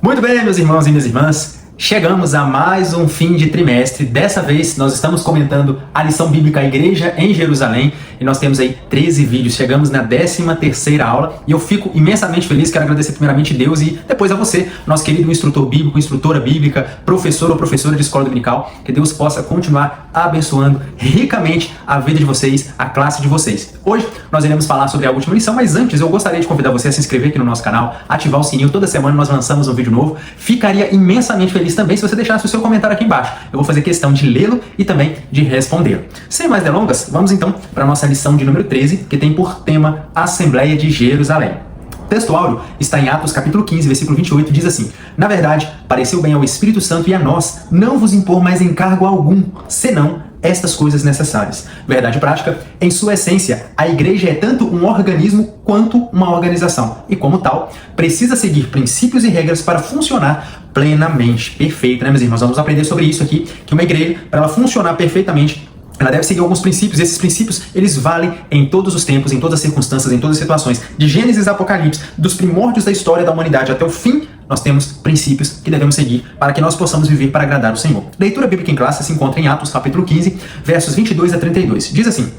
Muito bem, meus irmãos e minhas irmãs, chegamos a mais um fim de trimestre. Dessa vez nós estamos comentando a lição bíblica A Igreja em Jerusalém e nós temos aí 13 vídeos. Chegamos na 13ª aula e eu fico imensamente feliz. Quero agradecer primeiramente a Deus e depois a você, nosso querido instrutor bíblico, instrutora bíblica, professor ou professora de escola dominical. Que Deus possa continuar abençoando ricamente a vida de vocês, a classe de vocês. Hoje nós iremos falar sobre a última lição, mas antes eu gostaria de convidar você a se inscrever aqui no nosso canal, ativar o sininho. Toda semana nós lançamos um vídeo novo. Ficaria imensamente feliz também se você deixasse o seu comentário aqui embaixo. Eu vou fazer questão de lê-lo e também de respondê-lo. Sem mais delongas, vamos então para a nossa lição de número 13, que tem por tema Assembleia de Jerusalém. O texto áureo está em Atos capítulo 15, versículo 28, diz assim: Na verdade, pareceu bem ao Espírito Santo e a nós não vos impor mais encargo algum, senão estas coisas necessárias. Verdade prática, em sua essência, a igreja é tanto um organismo quanto uma organização, e como tal, precisa seguir princípios e regras para funcionar plenamente. Perfeito, né, meus irmãos? Vamos aprender sobre isso aqui, que uma igreja, para ela funcionar perfeitamente, ela deve seguir alguns princípios. Esses princípios, eles valem em todos os tempos, em todas as circunstâncias, em todas as situações. De Gênesis a Apocalipse, dos primórdios da história da humanidade até o fim, nós temos princípios que devemos seguir para que nós possamos viver para agradar o Senhor. Leitura bíblica em classe se encontra em Atos capítulo 15, versos 22 a 32. Diz assim: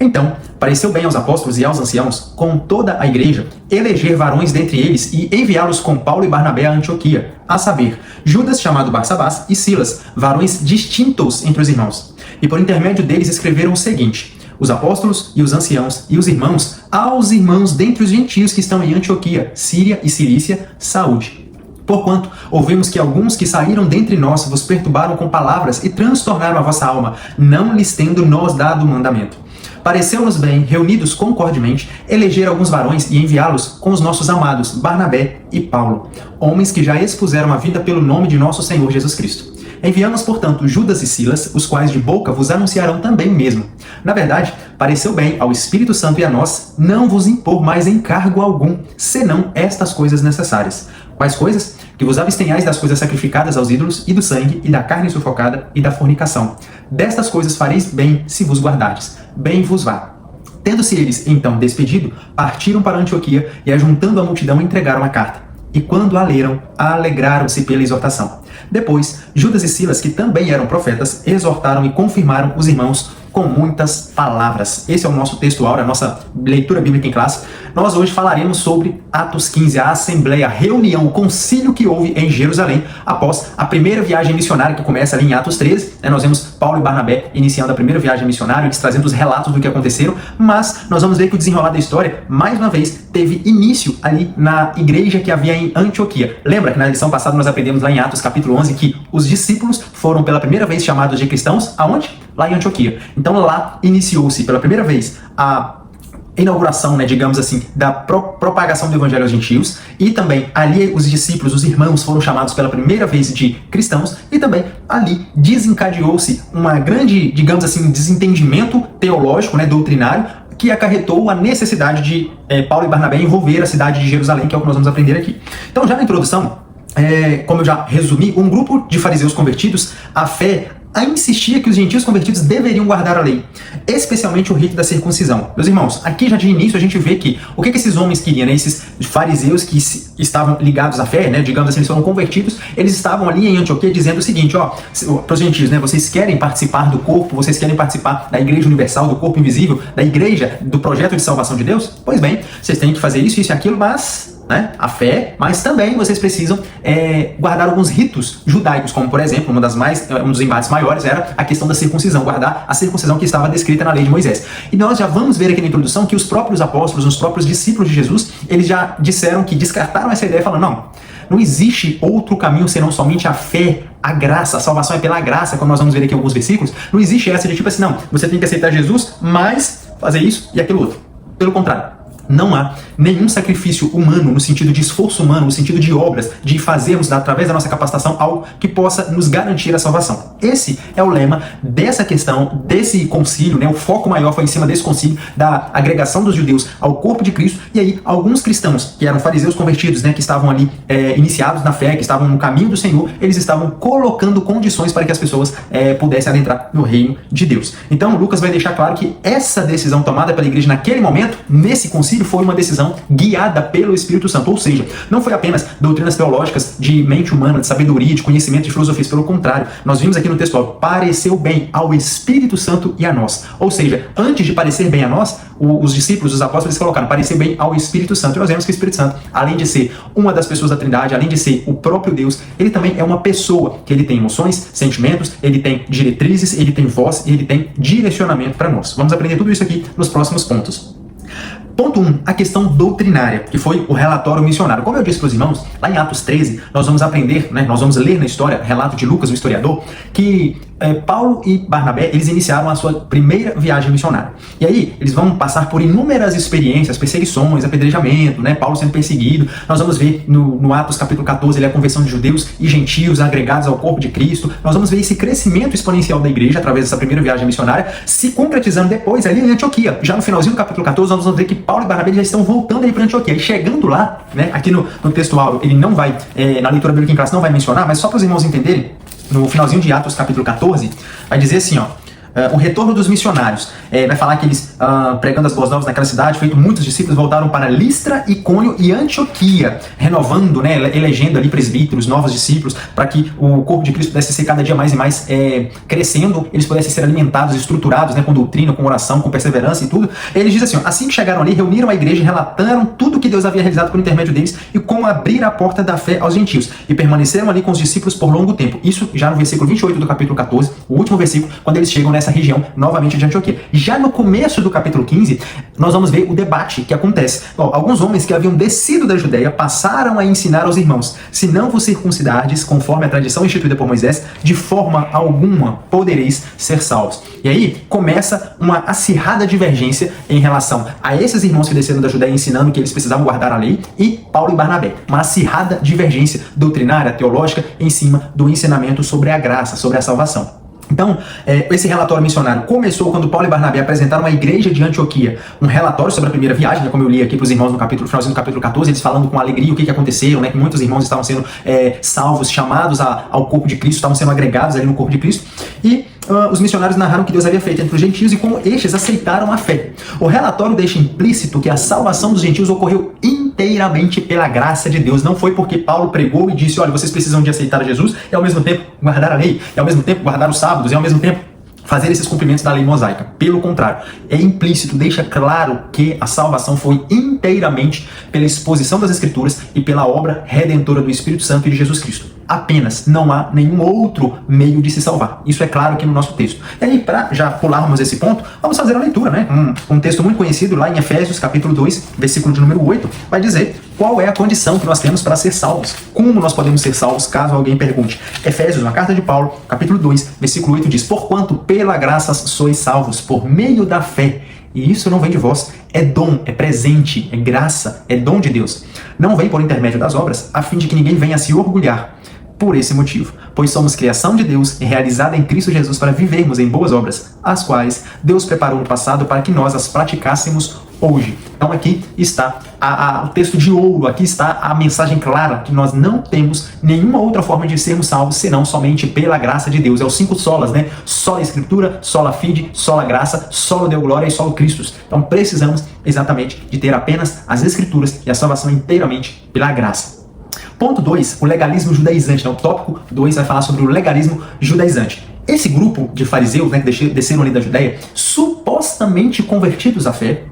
Então, pareceu bem aos apóstolos e aos anciãos, com toda a igreja, eleger varões dentre eles e enviá-los com Paulo e Barnabé a Antioquia, a saber, Judas, chamado Barsabás, e Silas, varões distintos entre os irmãos. E por intermédio deles escreveram o seguinte: os apóstolos e os anciãos e os irmãos, aos irmãos dentre os gentios que estão em Antioquia, Síria e Cilícia, saúde. Porquanto ouvimos que alguns que saíram dentre nós vos perturbaram com palavras e transtornaram a vossa alma, não lhes tendo nós dado mandamento. Pareceu-nos bem, reunidos concordemente, eleger alguns varões e enviá-los com os nossos amados Barnabé e Paulo, homens que já expuseram a vida pelo nome de nosso Senhor Jesus Cristo. Enviamos, portanto, Judas e Silas, os quais de boca vos anunciarão também mesmo. Na verdade, pareceu bem ao Espírito Santo e a nós não vos impor mais encargo algum, senão estas coisas necessárias. Quais coisas? Que vos abstenhais das coisas sacrificadas aos ídolos, e do sangue, e da carne sufocada, e da fornicação. Destas coisas fareis bem se vos guardardes. Bem vos vá. Tendo-se eles, então, despedido, partiram para Antioquia, e ajuntando a multidão entregaram a carta. E quando a leram, alegraram-se pela exortação. Depois, Judas e Silas, que também eram profetas, exortaram e confirmaram os irmãos com muitas palavras. Esse é o nosso texto áureo, a nossa leitura bíblica em classe. Nós hoje falaremos sobre Atos 15, a assembleia, a reunião, o concílio que houve em Jerusalém após a primeira viagem missionária que começa ali em Atos 13. Nós vemos Paulo e Barnabé iniciando a primeira viagem missionária, eles trazendo os relatos do que aconteceram, mas nós vamos ver que o desenrolar da história, mais uma vez, teve início ali na igreja que havia em Antioquia. Lembra que na lição passada nós aprendemos lá em Atos capítulo 11 que os discípulos foram pela primeira vez chamados de cristãos, aonde? Lá em Antioquia. Então lá iniciou-se pela primeira vez a inauguração, digamos assim, da propagação do evangelho aos gentios, e também ali os discípulos, os irmãos, foram chamados pela primeira vez de cristãos, e também ali desencadeou-se uma grande, digamos assim, desentendimento teológico, doutrinário, que acarretou a necessidade de Paulo e Barnabé envolver a cidade de Jerusalém, que é o que nós vamos aprender aqui. Então, já na introdução, como eu já resumi, um grupo de fariseus convertidos à fé insistia que os gentios convertidos deveriam guardar a lei, especialmente o rito da circuncisão. Meus irmãos, aqui já de início a gente vê que o que esses homens queriam, esses fariseus que estavam ligados à fé, digamos assim, eles foram convertidos, eles estavam ali em Antioquia dizendo o seguinte, para os gentios, vocês querem participar do corpo, vocês querem participar da igreja universal, do corpo invisível, da igreja, do projeto de salvação de Deus? Pois bem, vocês têm que fazer isso e aquilo, mas a fé, mas também vocês precisam guardar alguns ritos judaicos, como por exemplo, um dos embates maiores era a questão da circuncisão, guardar a circuncisão que estava descrita na lei de Moisés. E nós já vamos ver aqui na introdução que os próprios apóstolos, os próprios discípulos de Jesus, eles já disseram que descartaram essa ideia, falando, não existe outro caminho senão somente a fé, a graça, a salvação é pela graça, como nós vamos ver aqui em alguns versículos. Não existe essa de tipo assim, você tem que aceitar Jesus, mas fazer isso e aquilo outro. Pelo contrário. Não há nenhum sacrifício humano, no sentido de esforço humano, no sentido de obras, de fazermos, através da nossa capacitação, algo que possa nos garantir a salvação. Esse é o lema dessa questão, desse concílio, o foco maior foi em cima desse concílio, da agregação dos judeus ao corpo de Cristo, e aí alguns cristãos, que eram fariseus convertidos, que estavam ali iniciados na fé, que estavam no caminho do Senhor, eles estavam colocando condições para que as pessoas pudessem adentrar no reino de Deus. Então Lucas vai deixar claro que essa decisão tomada pela igreja naquele momento, nesse concílio, concílio foi uma decisão guiada pelo Espírito Santo, ou seja, não foi apenas doutrinas teológicas de mente humana, de sabedoria, de conhecimento, de filosofias, pelo contrário, nós vimos aqui no texto, pareceu bem ao Espírito Santo e a nós, ou seja, antes de parecer bem a nós, os discípulos, os apóstolos, eles colocaram, parecer bem ao Espírito Santo, e nós vemos que o Espírito Santo, além de ser uma das pessoas da Trindade, além de ser o próprio Deus, ele também é uma pessoa, que ele tem emoções, sentimentos, ele tem diretrizes, ele tem voz, e ele tem direcionamento para nós. Vamos aprender tudo isso aqui nos próximos pontos. Ponto 1, a questão doutrinária, que foi o relatório missionário. Como eu disse para os irmãos, lá em Atos 13, nós vamos aprender, nós vamos ler na história, relato de Lucas, o historiador, que Paulo e Barnabé, eles iniciaram a sua primeira viagem missionária. E aí, eles vão passar por inúmeras experiências, perseguições, apedrejamento, Paulo sendo perseguido. Nós vamos ver no Atos capítulo 14, a conversão de judeus e gentios agregados ao corpo de Cristo. Nós vamos ver esse crescimento exponencial da igreja através dessa primeira viagem missionária, se concretizando depois ali em Antioquia. Já no finalzinho do capítulo 14, nós vamos ver que Paulo e Barnabé já estão voltando aí para Antioquia. E chegando lá, aqui no textual, ele não vai, na leitura bíblica em classe, não vai mencionar, mas só para os irmãos entenderem, no finalzinho de Atos capítulo 14, vai dizer assim, o retorno dos missionários. Vai falar que eles, pregando as boas novas naquela cidade, feito muitos discípulos, voltaram para Listra, Icônio e Antioquia, renovando, elegendo ali presbíteros, novos discípulos, para que o corpo de Cristo pudesse ser cada dia mais e mais crescendo, eles pudessem ser alimentados, estruturados, com doutrina, com oração, com perseverança e tudo. Eles dizem assim, assim que chegaram ali, reuniram a igreja e relataram tudo que Deus havia realizado por intermédio deles e como abrir a porta da fé aos gentios. E permaneceram ali com os discípulos por longo tempo. Isso já no versículo 28 do capítulo 14, o último versículo, quando eles chegam nessa região novamente de Antioquia. Já no começo do capítulo 15, nós vamos ver o debate que acontece. Alguns homens que haviam descido da Judéia passaram a ensinar aos irmãos: se não vos circuncidardes, conforme a tradição instituída por Moisés, de forma alguma podereis ser salvos. E aí começa uma acirrada divergência em relação a esses irmãos que desceram da Judéia ensinando que eles precisavam guardar a lei e Paulo e Barnabé. Uma acirrada divergência doutrinária, teológica, em cima do ensinamento sobre a graça, sobre a salvação. Então, esse relatório missionário começou quando Paulo e Barnabé apresentaram à igreja de Antioquia um relatório sobre a primeira viagem, como eu li aqui para os irmãos no finalzinho do capítulo 14, eles falando com alegria o que aconteceu, que muitos irmãos estavam sendo salvos, chamados ao corpo de Cristo, estavam sendo agregados ali no corpo de Cristo, e os missionários narraram o que Deus havia feito entre os gentios e como estes aceitaram a fé. O relatório deixa implícito que a salvação dos gentios ocorreu inteiramente pela graça de Deus. Não foi porque Paulo pregou e disse, olha, vocês precisam de aceitar Jesus e ao mesmo tempo guardar a lei, e ao mesmo tempo guardar os sábados, e ao mesmo tempo fazer esses cumprimentos da lei mosaica. Pelo contrário, é implícito, deixa claro que a salvação foi inteiramente pela exposição das Escrituras e pela obra redentora do Espírito Santo e de Jesus Cristo. Apenas, não há nenhum outro meio de se salvar. Isso é claro aqui no nosso texto. E aí, para já pularmos esse ponto, vamos fazer a leitura, Um texto muito conhecido lá em Efésios, capítulo 2, versículo de número 8, vai dizer qual é a condição que nós temos para ser salvos. Como nós podemos ser salvos, caso alguém pergunte. Efésios, uma carta de Paulo, capítulo 2, versículo 8 diz: porquanto pela graça sois salvos, por meio da fé. E isso não vem de vós, é dom, é presente, é graça, é dom de Deus. Não vem por intermédio das obras, a fim de que ninguém venha se orgulhar. Por esse motivo, pois somos criação de Deus, realizada em Cristo Jesus para vivermos em boas obras, as quais Deus preparou no passado para que nós as praticássemos hoje. Então aqui está o texto de ouro, aqui está a mensagem clara que nós não temos nenhuma outra forma de sermos salvos senão somente pela graça de Deus. É os 5 solas, Sola Escritura, sola fide, sola graça, solo Deo glória e solo Christus. Então precisamos exatamente de ter apenas as Escrituras e a salvação inteiramente pela graça. Ponto 2, o legalismo judaizante. O tópico 2 vai falar sobre o legalismo judaizante. Esse grupo de fariseus, que desceram ali da Judéia, supostamente convertidos à fé,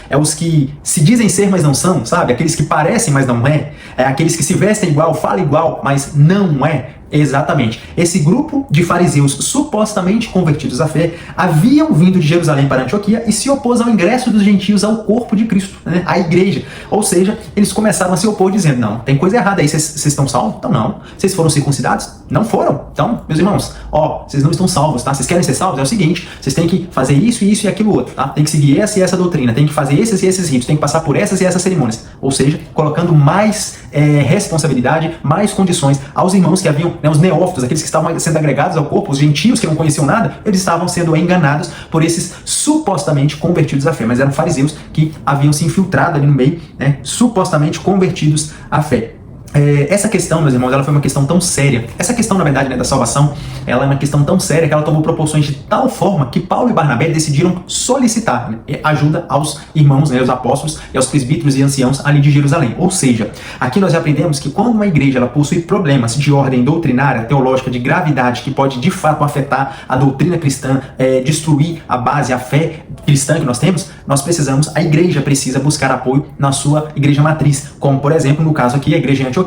é os que se dizem ser, mas não são, sabe? Aqueles que parecem, mas não aqueles que se vestem igual, falam igual, mas não é. Exatamente. Esse grupo de fariseus supostamente convertidos à fé haviam vindo de Jerusalém para Antioquia e se opôs ao ingresso dos gentios ao corpo de Cristo, à igreja. Ou seja, eles começaram a se opor dizendo, não, tem coisa errada aí, vocês estão salvos? Então não. Vocês foram circuncidados? Não foram. Então, meus irmãos, vocês não estão salvos, tá? Vocês querem ser salvos? É o seguinte, vocês têm que fazer isso e aquilo outro, tá? Tem que seguir essa e essa doutrina, tem que fazer esses e esses ritos, tem que passar por essas e essas cerimônias. Ou seja, colocando mais responsabilidade, mais condições aos irmãos que haviam, os neófitos, aqueles que estavam sendo agregados ao corpo, os gentios que não conheciam nada, eles estavam sendo enganados por esses supostamente convertidos à fé, mas eram fariseus que haviam se infiltrado ali no meio, supostamente convertidos à fé. Essa questão, meus irmãos, ela foi uma questão tão séria. Essa questão, na verdade, né, da salvação, ela é uma questão tão séria que ela tomou proporções de tal forma que Paulo e Barnabé decidiram solicitar, né, ajuda aos irmãos, né, aos apóstolos e aos presbíteros e anciãos ali de Jerusalém. Ou seja, aqui nós já aprendemos que quando uma igreja ela possui problemas de ordem doutrinária, teológica, de gravidade, que pode de fato afetar a doutrina cristã, destruir a base, a fé cristã que nós temos, a igreja precisa buscar apoio na sua igreja matriz. Como, por exemplo, no caso aqui, a igreja de Antioquia,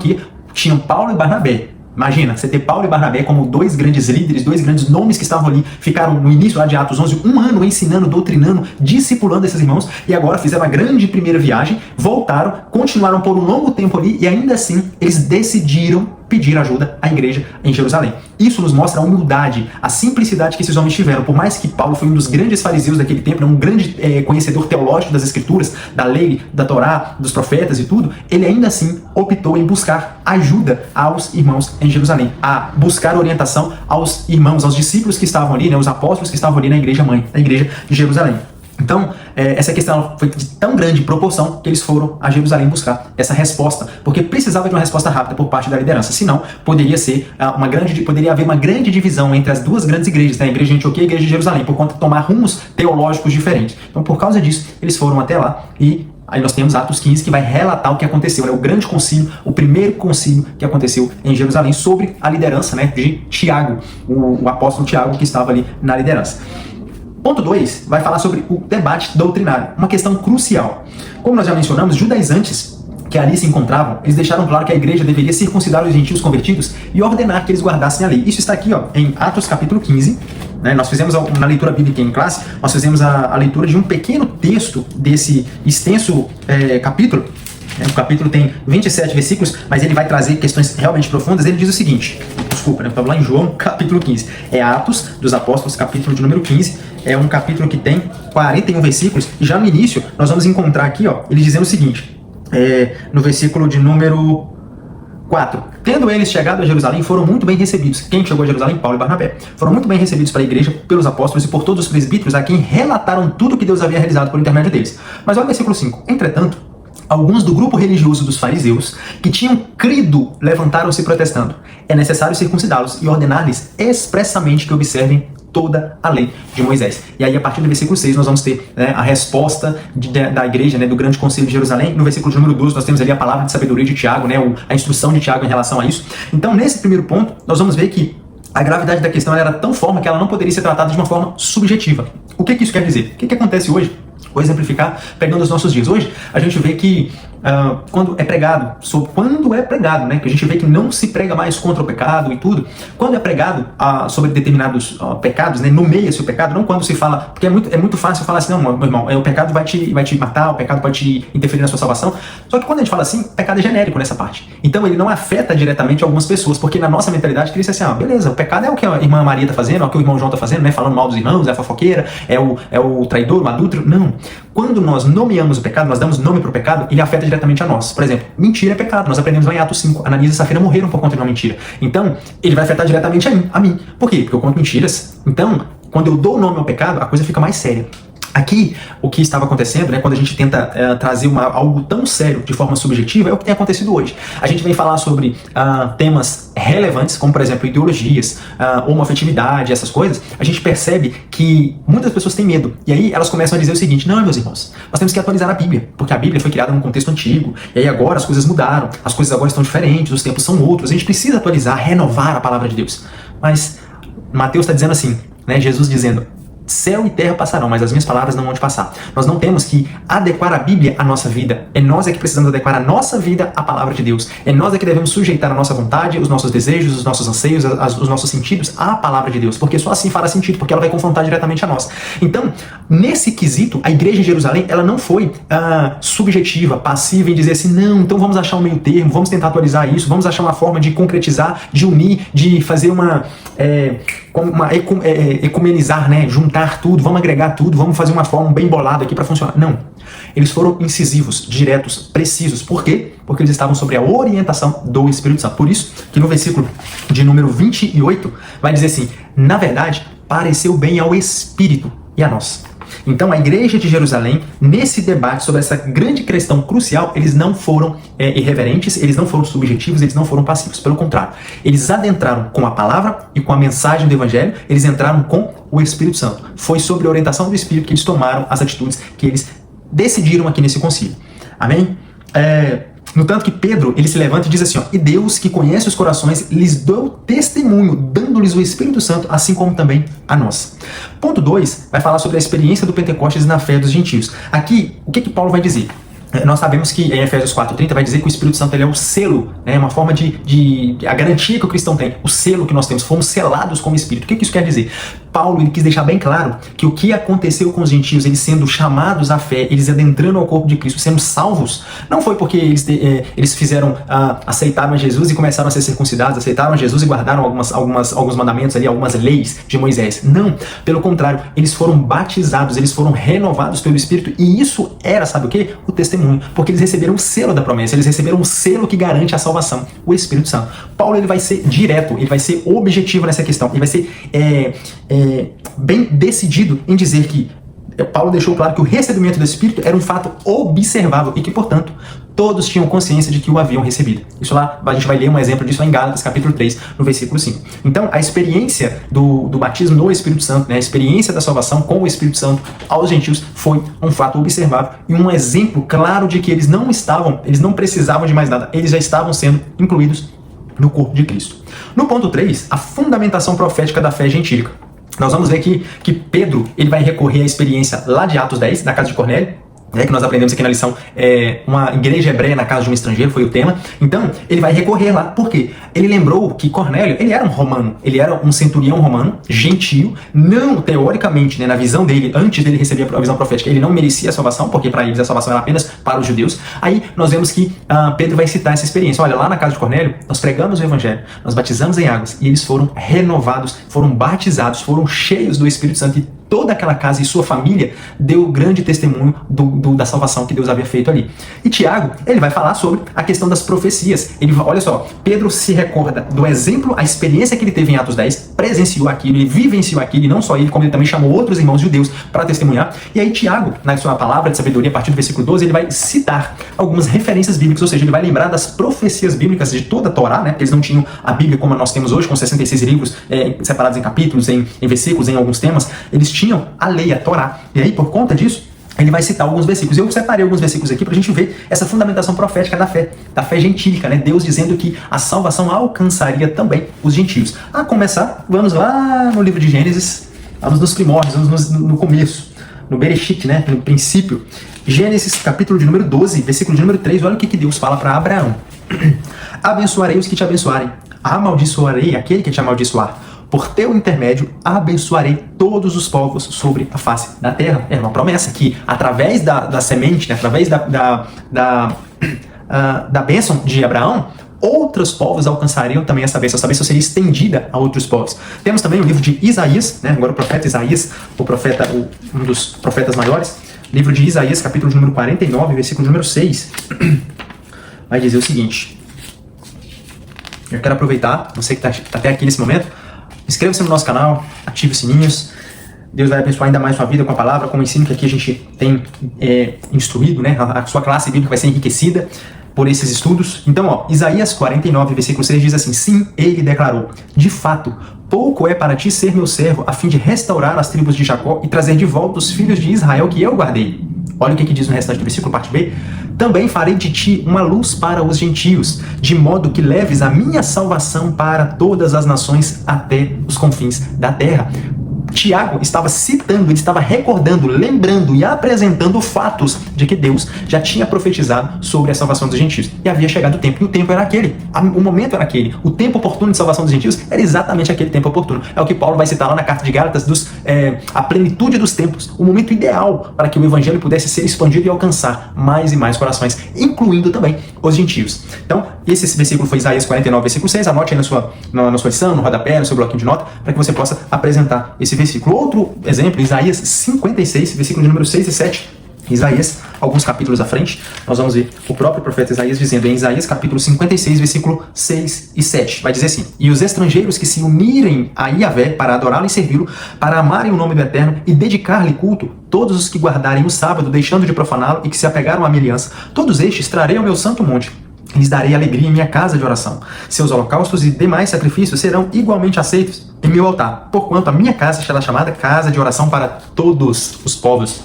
tinham Paulo e Barnabé. Imagina, você ter Paulo e Barnabé como dois grandes líderes, dois grandes nomes que estavam ali, ficaram no início lá de Atos 11, um ano ensinando, doutrinando, discipulando esses irmãos, e agora fizeram a grande primeira viagem, voltaram, continuaram por um longo tempo ali, e ainda assim eles decidiram pedir ajuda à igreja em Jerusalém. Isso nos mostra a humildade, a simplicidade que esses homens tiveram. Por mais que Paulo foi um dos grandes fariseus daquele tempo, um grande conhecedor teológico das escrituras, da lei, da Torá, dos profetas e tudo, ele ainda assim optou em buscar ajuda aos irmãos em Jerusalém, a buscar orientação aos irmãos, aos discípulos que estavam ali, né, os apóstolos que estavam ali na igreja mãe, na igreja de Jerusalém. Então, essa questão foi de tão grande proporção que eles foram a Jerusalém buscar essa resposta, porque precisava de uma resposta rápida por parte da liderança, senão poderia haver uma grande divisão entre as duas grandes igrejas, né, a igreja de Antioquia e a igreja de Jerusalém, por conta de tomar rumos teológicos diferentes. Então, por causa disso, eles foram até lá e aí nós temos Atos 15, que vai relatar o que aconteceu, né? O grande concílio, o primeiro concílio que aconteceu em Jerusalém sobre a liderança, né, de Tiago, o apóstolo Tiago que estava ali na liderança. Ponto 2 vai falar sobre o debate doutrinário, uma questão crucial. Como nós já mencionamos, judaizantes que ali se encontravam, eles deixaram claro que a igreja deveria circuncidar os gentios convertidos e ordenar que eles guardassem a lei. Isso está aqui, ó, em Atos capítulo 15. Né? Nós fizemos, na leitura bíblica em classe, nós fizemos a leitura de um pequeno texto desse extenso capítulo. O capítulo tem 27 versículos, mas ele vai trazer questões realmente profundas. Ele diz o seguinte, desculpa, né? Eu estava lá em João, capítulo 15. É Atos dos Apóstolos, capítulo de número 15. É um capítulo que tem 41 versículos. E já no início, nós vamos encontrar aqui, ó, ele dizendo o seguinte, no versículo de número 4. Tendo eles chegado a Jerusalém, foram muito bem recebidos. Quem chegou a Jerusalém? Paulo e Barnabé. Foram muito bem recebidos pela igreja, pelos apóstolos e por todos os presbíteros, a quem relataram tudo o que Deus havia realizado por intermédio deles. Mas olha o versículo 5. Entretanto, alguns do grupo religioso dos fariseus, que tinham crido, levantaram-se protestando. É necessário circuncidá-los e ordenar-lhes expressamente que observem toda a lei de Moisés. E aí, a partir do versículo 6, nós vamos ter, né, a resposta da igreja, né, do grande concílio de Jerusalém. No versículo de número 12, nós temos ali a palavra de sabedoria de Tiago, né, a instrução de Tiago em relação a isso. Então, nesse primeiro ponto, nós vamos ver que a gravidade da questão era tão forte que ela não poderia ser tratada de uma forma subjetiva. O que isso quer dizer? O que acontece hoje? Vou exemplificar pegando os nossos dias. Hoje, a gente vê que quando é pregado, né, que a gente vê que não se prega mais contra o pecado e tudo, quando é pregado sobre determinados pecados, né, nomeia-se o pecado, não quando se fala, porque é muito fácil falar assim, não, meu irmão, o pecado vai te matar, o pecado pode te interferir na sua salvação, só que quando a gente fala assim, o pecado é genérico nessa parte, então ele não afeta diretamente algumas pessoas, porque na nossa mentalidade cria assim, beleza, o pecado é o que a irmã Maria está fazendo, é o que o irmão João está fazendo, né, falando mal dos irmãos, é a fofoqueira, é o traidor, o adúltero, não. Quando nós nomeamos o pecado, nós damos nome para o pecado, ele afeta diretamente a nós. Por exemplo, mentira é pecado. Nós aprendemos lá em Atos 5. Ananias e Safira morreram por conta de uma mentira. Então, ele vai afetar diretamente a mim. Por quê? Porque eu conto mentiras. Então, quando eu dou nome ao pecado, a coisa fica mais séria. Aqui, o que estava acontecendo, né, quando a gente tenta trazer algo tão sério de forma subjetiva, é o que tem acontecido hoje. A gente vem falar sobre temas relevantes, como, por exemplo, ideologias, homoafetividade, essas coisas. A gente percebe que muitas pessoas têm medo. E aí elas começam a dizer o seguinte, não, meus irmãos, nós temos que atualizar a Bíblia, porque a Bíblia foi criada num contexto antigo, e aí agora as coisas mudaram, as coisas agora estão diferentes, os tempos são outros, a gente precisa atualizar, renovar a palavra de Deus. Mas Mateus está dizendo assim, né, Jesus dizendo, céu e terra passarão, mas as minhas palavras não vão te passar. Nós não temos que adequar a Bíblia à nossa vida. É nós que precisamos adequar a nossa vida à palavra de Deus. É nós que devemos sujeitar a nossa vontade, os nossos desejos, os nossos anseios, os nossos sentidos à palavra de Deus. Porque só assim fará sentido, porque ela vai confrontar diretamente a nós. Então, nesse quesito, a igreja de Jerusalém, ela não foi subjetiva, passiva em dizer assim, não, então vamos achar um meio termo, vamos tentar atualizar isso, vamos achar uma forma de concretizar, de unir, de fazer ecumenizar, né? Juntar tudo, vamos agregar tudo, vamos fazer uma forma bem bolada aqui para funcionar. Não. Eles foram incisivos, diretos, precisos. Por quê? Porque eles estavam sobre a orientação do Espírito Santo. Por isso que no versículo de número 28 vai dizer assim, na verdade, pareceu bem ao Espírito e a nós. Então a igreja de Jerusalém, nesse debate sobre essa grande questão crucial, eles não foram irreverentes, eles não foram subjetivos, eles não foram passivos. Pelo contrário, eles adentraram com a palavra e com a mensagem do evangelho, eles entraram com o Espírito Santo. Foi sobre a orientação do Espírito que eles tomaram as atitudes que eles decidiram aqui nesse concílio. Amém? No tanto que Pedro, ele se levanta e diz assim, ó, e Deus que conhece os corações, lhes deu testemunho, dando-lhes o Espírito Santo, assim como também a nós. Ponto 2, vai falar sobre a experiência do Pentecostes na fé dos gentios. Aqui, o que Paulo vai dizer? Nós sabemos que em Efésios 4:30 vai dizer que o Espírito Santo ele é o selo, né, uma forma a garantia que o cristão tem, o selo que nós temos, fomos selados com o Espírito. O que isso quer dizer? Paulo ele quis deixar bem claro que o que aconteceu com os gentios, eles sendo chamados à fé, eles adentrando ao corpo de Cristo, sendo salvos, não foi porque eles fizeram, aceitaram Jesus e começaram a ser circuncidados, aceitaram Jesus e guardaram alguns mandamentos ali, algumas leis de Moisés. Não, pelo contrário, eles foram batizados, eles foram renovados pelo Espírito, e isso era, sabe o quê? O testemunho, porque eles receberam o selo da promessa, eles receberam o selo que garante a salvação, o Espírito Santo. Paulo ele vai ser direto, ele vai ser objetivo nessa questão, ele vai ser bem decidido em dizer que Paulo deixou claro que o recebimento do Espírito era um fato observável e que, portanto, todos tinham consciência de que o haviam recebido. Isso lá, a gente vai ler um exemplo disso lá em Gálatas, capítulo 3, no versículo 5. Então, a experiência do batismo no Espírito Santo, né, a experiência da salvação com o Espírito Santo aos gentios foi um fato observável e um exemplo claro de que eles não precisavam de mais nada, eles já estavam sendo incluídos no corpo de Cristo. No ponto 3, a fundamentação profética da fé gentílica. Nós vamos ver que Pedro ele vai recorrer à experiência lá de Atos 10, da casa de Cornélio, que nós aprendemos aqui na lição, uma igreja hebreia na casa de um estrangeiro, foi o tema. Então, ele vai recorrer lá. Por quê? Ele lembrou que Cornélio, ele era um romano, ele era um centurião romano, gentio, não, teoricamente, né, na visão dele, antes dele receber a visão profética, ele não merecia a salvação, porque para eles a salvação era apenas para os judeus. Aí, nós vemos que Pedro vai citar essa experiência. Olha, lá na casa de Cornélio, nós pregamos o evangelho, nós batizamos em águas, e eles foram renovados, foram batizados, foram cheios do Espírito Santo, e toda aquela casa e sua família deu grande testemunho da salvação que Deus havia feito ali. E Tiago, ele vai falar sobre a questão das profecias. Olha só, Pedro se recorda do exemplo, a experiência que ele teve em Atos 10, presenciou aquilo, ele vivenciou aquilo, e não só ele, como ele também chamou outros irmãos judeus para testemunhar. E aí Tiago, na sua palavra de sabedoria, a partir do versículo 12, ele vai citar algumas referências bíblicas, ou seja, ele vai lembrar das profecias bíblicas de toda a Torá, né? Porque eles não tinham a Bíblia como nós temos hoje, com 66 livros separados em capítulos, em versículos, em alguns temas. Eles tinham a lei, a Torá. E aí, por conta disso, ele vai citar alguns versículos. Eu separei alguns versículos aqui para a gente ver essa fundamentação profética da fé gentílica, né? Deus dizendo que a salvação alcançaria também os gentios. A começar, vamos lá no livro de Gênesis, vamos nos primórdios, vamos no começo, no Bereshit, né? No princípio. Gênesis, capítulo de número 12, versículo de número 3, olha o que Deus fala para Abraão. Abençoarei os que te abençoarem, amaldiçoarei aquele que te amaldiçoar. Por teu intermédio, abençoarei todos os povos sobre a face da terra. É uma promessa que, através da semente, né, através da bênção de Abraão, outros povos alcançariam também essa bênção. Essa bênção seria estendida a outros povos. Temos também o livro de Isaías, né, agora o profeta Isaías, um dos profetas maiores. Livro de Isaías, capítulo de número 49, versículo de número 6. Vai dizer o seguinte. Eu quero aproveitar, você que está até aqui nesse momento, inscreva-se no nosso canal, ative os sininhos. Deus vai abençoar ainda mais sua vida com a palavra, com o ensino que aqui a gente tem instruído, né? A sua classe bíblica vai ser enriquecida por esses estudos. Então, ó, Isaías 49, versículo 6 diz assim: sim, ele declarou, de fato, pouco é para ti ser meu servo, a fim de restaurar as tribos de Jacó e trazer de volta os filhos de Israel que eu guardei. Olha o que diz no restante do versículo, parte B. Também farei de ti uma luz para os gentios, de modo que leves a minha salvação para todas as nações até os confins da terra. Tiago estava citando, ele estava recordando, lembrando e apresentando fatos de que Deus já tinha profetizado sobre a salvação dos gentios. E havia chegado o tempo, e o tempo era aquele, o momento era aquele, o tempo oportuno de salvação dos gentios era exatamente aquele tempo oportuno. É o que Paulo vai citar lá na carta de Gálatas, a plenitude dos tempos, o momento ideal para que o evangelho pudesse ser expandido e alcançar mais e mais corações, incluindo também os gentios. Então, esse versículo foi Isaías 49, versículo 6, anote aí na sua lição, no rodapé, no seu bloquinho de nota, para que você possa apresentar esse versículo. Outro exemplo, Isaías 56, versículo de número 6 e 7, Isaías, alguns capítulos à frente, nós vamos ver o próprio profeta Isaías dizendo em Isaías capítulo 56, versículo 6 e 7. Vai dizer assim: e os estrangeiros que se unirem a Yahvé para adorá-lo e servi-lo, para amarem o nome do Eterno e dedicar-lhe culto, todos os que guardarem o sábado, deixando de profaná-lo e que se apegaram à minha aliança, todos estes trarei ao meu santo monte. Lhes darei alegria em minha casa de oração. Seus holocaustos e demais sacrifícios serão igualmente aceitos em meu altar, porquanto a minha casa será chamada casa de oração para todos os povos.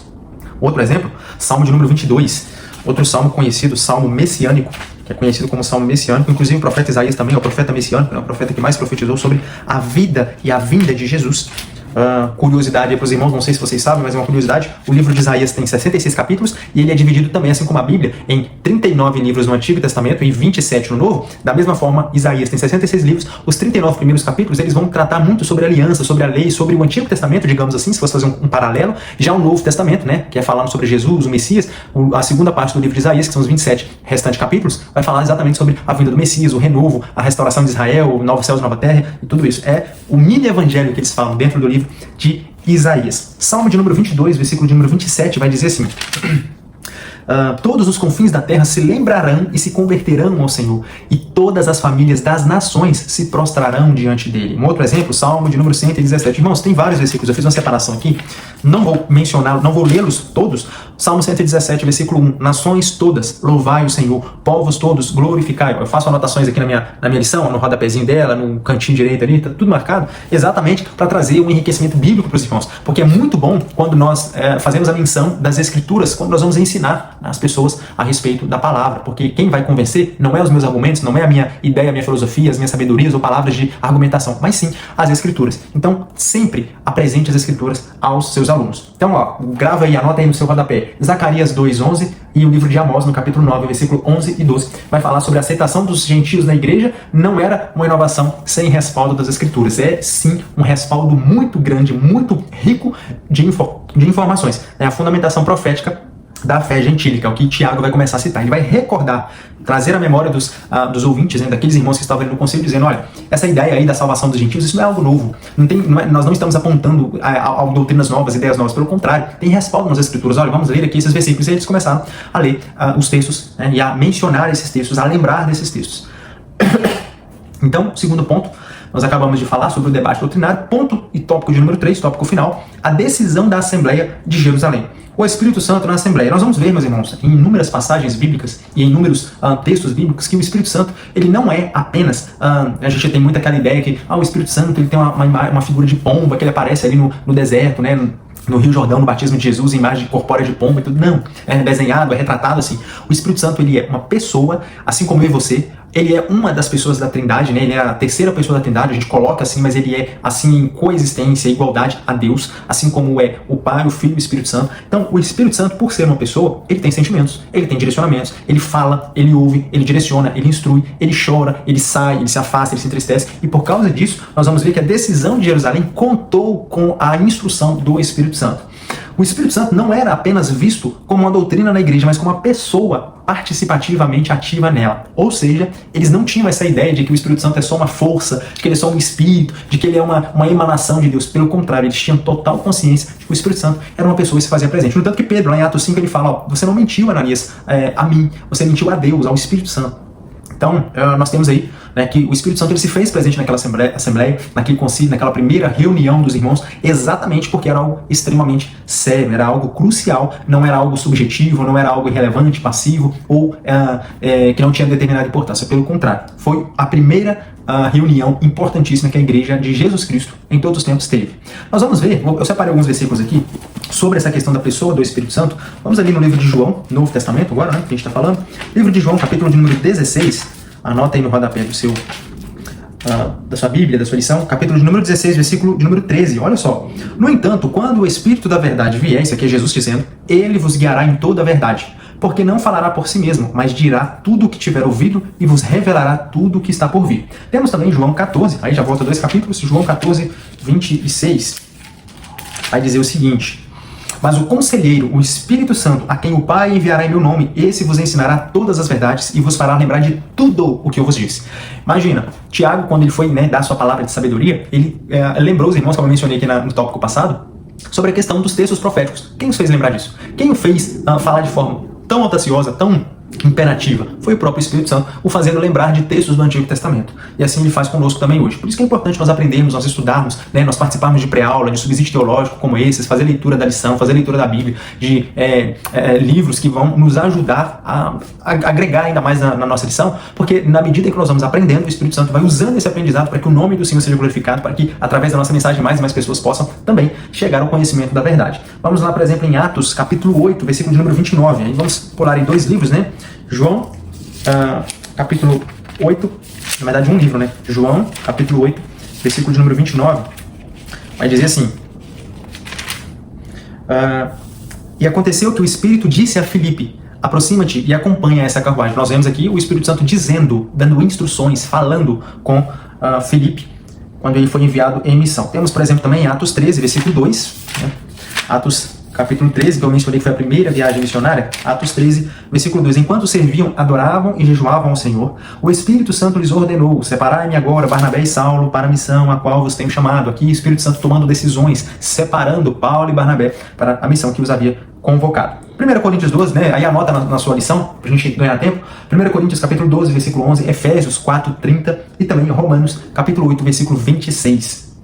Outro exemplo, Salmo de número 22, outro salmo conhecido, salmo messiânico, que é conhecido como salmo messiânico. Inclusive o profeta Isaías também é o profeta messiânico, é o profeta que mais profetizou sobre a vida e a vinda de Jesus. Curiosidade aí para os irmãos, não sei se vocês sabem, mas é uma curiosidade: o livro de Isaías tem 66 capítulos e ele é dividido também, assim como a Bíblia, em 39 livros no Antigo Testamento e 27 no Novo. Da mesma forma, Isaías tem 66 livros, os 39 primeiros capítulos eles vão tratar muito sobre a aliança, sobre a lei, sobre o Antigo Testamento, digamos assim, se fosse fazer um paralelo. Já o Novo Testamento, né, que é falando sobre Jesus, o Messias, a segunda parte do livro de Isaías, que são os 27 restantes capítulos, vai falar exatamente sobre a vinda do Messias, o renovo, a restauração de Israel, novos céus, nova terra, e tudo isso. É o mini evangelho que eles falam dentro do livro de Isaías. Salmo de número 22, versículo de número 27, vai dizer assim: todos os confins da terra se lembrarão e se converterão ao Senhor, e todas as famílias das nações se prostrarão diante dele. Um outro exemplo, Salmo de número 117. Irmãos, tem vários versículos, eu fiz uma separação aqui, não vou mencionar, não vou lê-los todos. Salmo 117, versículo 1. Nações todas, louvai o Senhor. Povos todos, glorificai. Eu faço anotações aqui na minha lição, no rodapézinho dela, no cantinho direito ali, tá tudo marcado, exatamente para trazer um enriquecimento bíblico para os irmãos. Porque é muito bom quando nós fazemos a menção das Escrituras, quando nós vamos ensinar as pessoas a respeito da palavra. Porque quem vai convencer não é os meus argumentos, não é a minha ideia, a minha filosofia, as minhas sabedorias ou palavras de argumentação, mas sim as Escrituras. Então, sempre apresente as Escrituras aos seus alunos. Então, ó, grava aí, anota aí no seu rodapé. Zacarias 2:11 e o livro de Amós, no capítulo 9, versículo 11 e 12, vai falar sobre a aceitação dos gentios na igreja. Não era uma inovação sem respaldo das Escrituras. É, sim, um respaldo muito grande, muito rico de informações. É a fundamentação profética da fé gentílica, o que Tiago vai começar a citar. Ele vai recordar, trazer à memória dos ouvintes, né, daqueles irmãos que estavam ali no conselho, dizendo: olha, essa ideia aí da salvação dos gentios, isso não é algo novo. Nós não estamos apontando a doutrinas novas, ideias novas, pelo contrário, tem respaldo nas Escrituras. Olha, vamos ler aqui esses versículos. E eles começaram a ler os textos, né, e a mencionar esses textos, a lembrar desses textos. Então, segundo ponto, nós acabamos de falar sobre o debate doutrinário. Ponto e tópico de número 3, tópico final, a decisão da Assembleia de Jerusalém. O Espírito Santo na Assembleia. Nós vamos ver, meus irmãos, em inúmeras passagens bíblicas e em inúmeros textos bíblicos, que o Espírito Santo, ele não é apenas, a gente tem muito aquela ideia que o Espírito Santo ele tem uma figura de pomba, que ele aparece ali no deserto, né, no Rio Jordão, no batismo de Jesus, imagem corpórea de pomba e tudo. Não, é desenhado, é retratado assim. O Espírito Santo, ele é uma pessoa, assim como eu e você. Ele é uma das pessoas da Trindade, né? Ele é a terceira pessoa da Trindade, a gente coloca assim, mas ele é assim em coexistência, igualdade a Deus, assim como é o Pai, o Filho e o Espírito Santo. Então, o Espírito Santo, por ser uma pessoa, ele tem sentimentos, ele tem direcionamentos, ele fala, ele ouve, ele direciona, ele instrui, ele chora, ele sai, ele se afasta, ele se entristece. E por causa disso, nós vamos ver que a decisão de Jerusalém contou com a instrução do Espírito Santo. O Espírito Santo não era apenas visto como uma doutrina na igreja, mas como uma pessoa participativamente ativa nela. Ou seja, eles não tinham essa ideia de que o Espírito Santo é só uma força, de que ele é só um espírito, de que ele é uma emanação de Deus. Pelo contrário, eles tinham total consciência de que o Espírito Santo era uma pessoa que se fazia presente. No tanto que Pedro, lá em Atos 5, ele fala: ó, você não mentiu, Ananias, a mim, você mentiu a Deus, ao Espírito Santo. Então, nós temos aí, né, que o Espírito Santo ele se fez presente naquela assembleia, naquele concílio, naquela primeira reunião dos irmãos, exatamente porque era algo extremamente sério, era algo crucial, não era algo subjetivo, não era algo irrelevante, passivo, ou que não tinha determinada importância. Pelo contrário, foi a primeira reunião importantíssima que a igreja de Jesus Cristo em todos os tempos teve. Nós vamos ver, eu separei alguns versículos aqui sobre essa questão da pessoa do Espírito Santo. Vamos ali no livro de João, Novo Testamento agora, né, que a gente está falando. Livro de João, capítulo de número 16, anota aí no rodapé da sua Bíblia, da sua lição, capítulo de número 16, versículo de número 13. Olha só: no entanto, quando o Espírito da verdade vier, isso aqui é Jesus dizendo, ele vos guiará em toda a verdade, porque não falará por si mesmo, mas dirá tudo o que tiver ouvido e vos revelará tudo o que está por vir. Temos também João 14, aí já volta 2 capítulos, João 14, 26, vai dizer o seguinte: mas o Conselheiro, o Espírito Santo, a quem o Pai enviará em meu nome, esse vos ensinará todas as verdades e vos fará lembrar de tudo o que eu vos disse. Imagina, Tiago, quando ele foi dar sua palavra de sabedoria, ele lembrou os irmãos, como eu mencionei aqui no tópico passado, sobre a questão dos textos proféticos. Quem os fez lembrar disso? Quem o fez falar de forma tão audaciosa, tão imperativa? Foi o próprio Espírito Santo, o fazendo lembrar de textos do Antigo Testamento. E assim ele faz conosco também hoje. Por isso que é importante nós aprendermos, nós estudarmos, né, nós participarmos de pré-aula, de subsídio teológico como esses, fazer leitura da lição, fazer leitura da Bíblia, de livros que vão nos ajudar a agregar ainda mais na nossa lição, porque na medida que nós vamos aprendendo, o Espírito Santo vai usando esse aprendizado para que o nome do Senhor seja glorificado, para que através da nossa mensagem mais e mais pessoas possam também chegar ao conhecimento da verdade. Vamos lá, por exemplo, em Atos, capítulo 8, versículo de número 29. Aí vamos pular em 2 livros, né? João, capítulo 8, na verdade um livro, né? João, capítulo 8, versículo de número 29, vai dizer assim: e aconteceu que o Espírito disse a Filipe: aproxima-te e acompanha essa carruagem. Nós vemos aqui o Espírito Santo dizendo, dando instruções, falando com Filipe, quando ele foi enviado em missão. Temos, por exemplo, também Atos 13, versículo 2, né? Atos capítulo 13, que eu mencionei que foi a primeira viagem missionária. Atos 13, versículo 2. Enquanto serviam, adoravam e jejuavam ao Senhor, o Espírito Santo lhes ordenou: separai-me agora Barnabé e Saulo para a missão a qual vos tenho chamado. Aqui o Espírito Santo tomando decisões, separando Paulo e Barnabé para a missão que os havia convocado. 1 Coríntios 12, né? Aí anota na sua lição, para a gente ganhar tempo. 1 Coríntios capítulo 12, versículo 11, Efésios 4, 30 e também Romanos capítulo 8, versículo 26.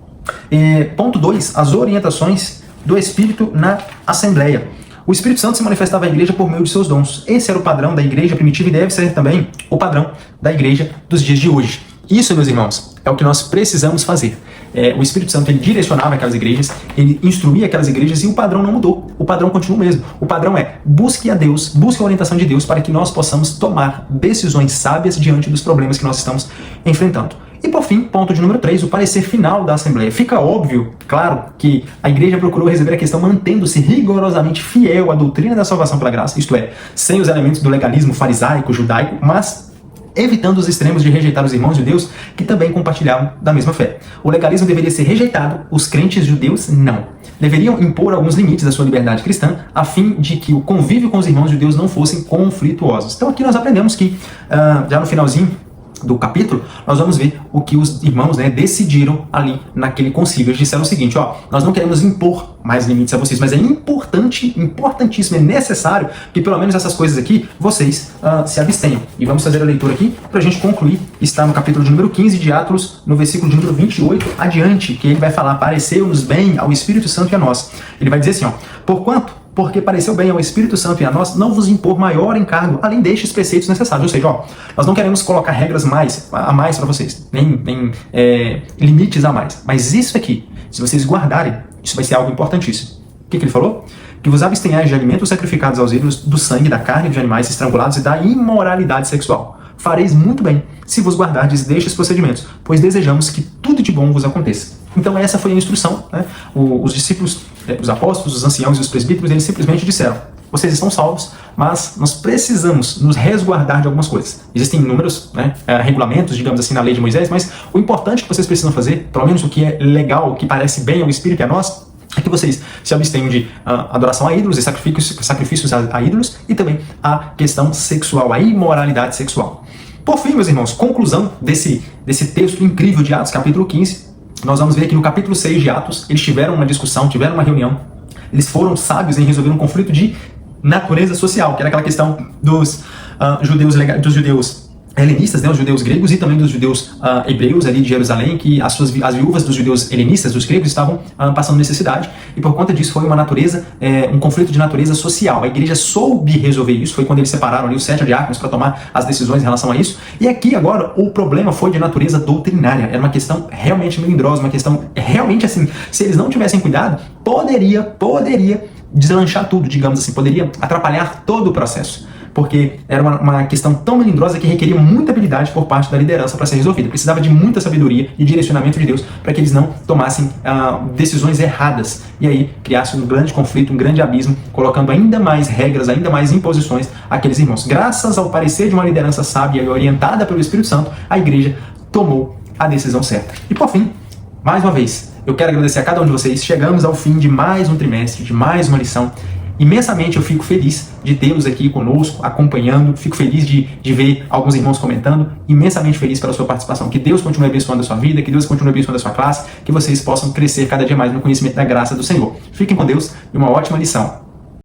Ponto 2, as orientações do Espírito na Assembleia. O Espírito Santo se manifestava à igreja por meio de seus dons. Esse era o padrão da igreja primitiva e deve ser também o padrão da igreja dos dias de hoje. Isso, meus irmãos, é o que nós precisamos fazer. O Espírito Santo, ele direcionava aquelas igrejas, ele instruía aquelas igrejas e o padrão não mudou. O padrão continua o mesmo. O padrão é: busque a Deus, busque a orientação de Deus para que nós possamos tomar decisões sábias diante dos problemas que nós estamos enfrentando. E por fim, ponto de número 3, o parecer final da Assembleia. Fica óbvio, claro, que a igreja procurou resolver a questão mantendo-se rigorosamente fiel à doutrina da salvação pela graça, isto é, sem os elementos do legalismo farisaico, judaico, mas evitando os extremos de rejeitar os irmãos judeus que também compartilhavam da mesma fé. O legalismo deveria ser rejeitado, os crentes judeus não. Deveriam impor alguns limites à sua liberdade cristã, a fim de que o convívio com os irmãos judeus não fossem conflituosos. Então aqui nós aprendemos que, já no finalzinho do capítulo, nós vamos ver o que os irmãos, né, decidiram ali naquele concílio. Eles disseram o seguinte: nós não queremos impor mais limites a vocês, mas é importantíssimo, é necessário que pelo menos essas coisas aqui vocês se abstenham. E vamos fazer a leitura aqui para a gente concluir. Está no capítulo de número 15 de Atos, no versículo de número 28 adiante, que ele vai falar: pareceu-nos bem ao Espírito Santo e a nós. Ele vai dizer assim: porque pareceu bem ao Espírito Santo e a nós não vos impor maior encargo, além destes preceitos necessários. Ou seja, nós não queremos colocar regras a mais para vocês, nem limites a mais. Mas isso aqui, se vocês guardarem, isso vai ser algo importantíssimo. O que ele falou? Que vos abstenhais de alimentos sacrificados aos ídolos, do sangue, da carne de animais estrangulados e da imoralidade sexual. Fareis muito bem se vos guardardes destes procedimentos, pois desejamos que tudo de bom vos aconteça. Então essa foi a instrução, né? Os discípulos, os apóstolos, os anciãos e os presbíteros, eles simplesmente disseram: vocês estão salvos, mas nós precisamos nos resguardar de algumas coisas. Existem inúmeros regulamentos, digamos assim, na lei de Moisés, mas o importante que vocês precisam fazer, pelo menos o que é legal, o que parece bem ao Espírito e a nós, é que vocês se abstenham de adoração a ídolos e sacrifícios a ídolos, e também a questão sexual, a imoralidade sexual. Por fim, meus irmãos, conclusão desse texto incrível de Atos, capítulo 15, nós vamos ver que no capítulo 6 de Atos, eles tiveram uma discussão, tiveram uma reunião, eles foram sábios em resolver um conflito de natureza social, que era aquela questão dos judeus helenistas, né, os judeus gregos e também dos judeus hebreus ali de Jerusalém, que as viúvas dos judeus helenistas, dos gregos, estavam passando necessidade, e por conta disso foi um conflito de natureza social. A igreja soube resolver isso, foi quando eles separaram ali os 7 diáconos para tomar as decisões em relação a isso, e aqui agora o problema foi de natureza doutrinária, era uma questão realmente melindrosa, uma questão realmente assim, se eles não tivessem cuidado, poderia deslanchar tudo, digamos assim, poderia atrapalhar todo o processo. Porque era uma questão tão melindrosa que requeria muita habilidade por parte da liderança para ser resolvida. Precisava de muita sabedoria e direcionamento de Deus para que eles não tomassem decisões erradas. E aí criasse um grande conflito, um grande abismo, colocando ainda mais regras, ainda mais imposições àqueles irmãos. Graças ao parecer de uma liderança sábia e orientada pelo Espírito Santo, a igreja tomou a decisão certa. E por fim, mais uma vez, eu quero agradecer a cada um de vocês. Chegamos ao fim de mais um trimestre, de mais uma lição. imensamente eu fico feliz de tê-los aqui conosco, acompanhando, fico feliz de ver alguns irmãos comentando, imensamente feliz pela sua participação. Que Deus continue abençoando a sua vida, que Deus continue abençoando a sua classe, que vocês possam crescer cada dia mais no conhecimento da graça do Senhor. Fiquem com Deus e uma ótima lição.